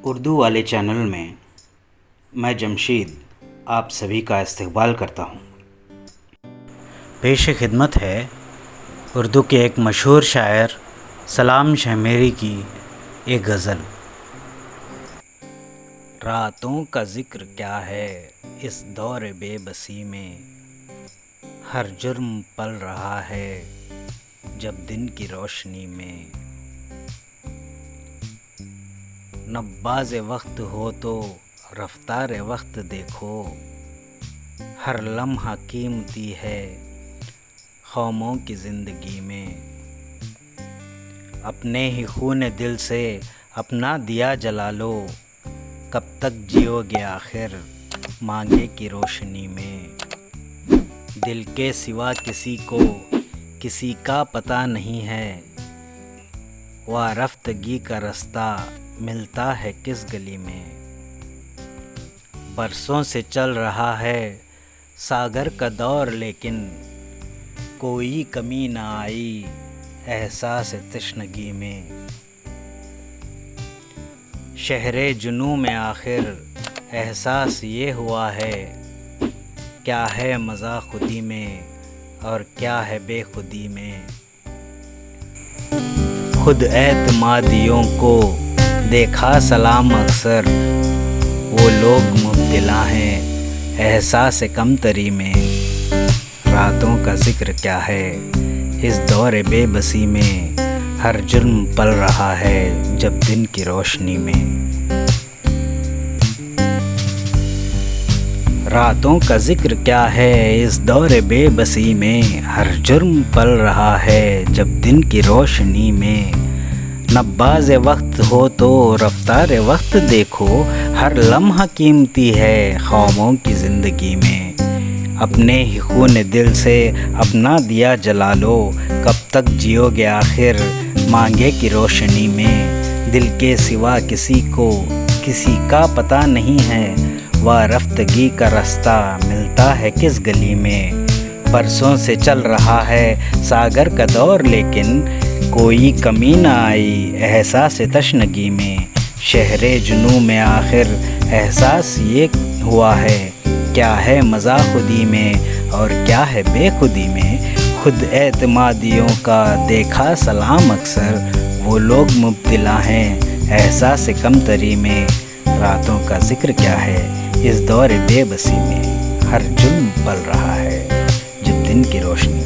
اردو والے چینل میں میں جمشید آپ سبھی کا استقبال کرتا ہوں۔ پیش خدمت ہے اردو کے ایک مشہور شاعر سلام شہمیری کی ایک غزل۔ راتوں کا ذکر کیا ہے اس دور بے بسی میں، ہر جرم پل رہا ہے جب دن کی روشنی میں۔ نباز وقت ہو تو رفتار وقت دیکھو، ہر لمحہ قیمتی ہے قوموں کی زندگی میں۔ اپنے ہی خون دل سے اپنا دیا جلا لو، کب تک جیو گے آخر مانگے کی روشنی میں۔ دل کے سوا کسی کو کسی کا پتہ نہیں ہے، وارفتگی کا رستہ ملتا ہے کس گلی میں۔ برسوں سے چل رہا ہے ساگر کا دور، لیکن کوئی کمی نہ آئی احساس تشنگی میں۔ شہر جنوں میں آخر احساس یہ ہوا ہے، کیا ہے مزہ خودی میں اور کیا ہے بے خودی میں۔ خود اعتمادیوں کو دیکھا سلام اکثر، وہ لوگ مبتلا ہیں احساس کمتری میں۔ راتوں کا ذکر کیا ہے اس دور بے بسی میں، ہر جرم پل رہا ہے جب دن کی روشنی میں۔ راتوں کا ذکر کیا ہے اس دور بے بسی میں، ہر جرم پل رہا ہے جب دن کی روشنی میں۔ نباز وقت ہو تو رفتار وقت دیکھو، ہر لمحہ قیمتی ہے قوموں کی زندگی میں۔ اپنے ہی خون دل سے اپنا دیا جلا لو، کب تک جیو گے آخر مانگے کی روشنی میں۔ دل کے سوا کسی کو کسی کا پتہ نہیں ہے، وارفتگی کا رستہ ملتا ہے کس گلی میں۔ برسوں سے چل رہا ہے ساگر کا دور، لیکن کوئی کمی نہ آئی احساس تشنگی میں۔ شہر جنوں میں آخر احساس یہ ہوا ہے، کیا ہے مزہ خودی میں اور کیا ہے بے خودی میں۔ خود اعتمادیوں کا دیکھا سلام اکثر، وہ لوگ مبتلا ہیں احساس کمتری میں۔ راتوں کا ذکر کیا ہے اس دور بے بسی میں، ہر جرم پل رہا ہے جب دن کی روشنی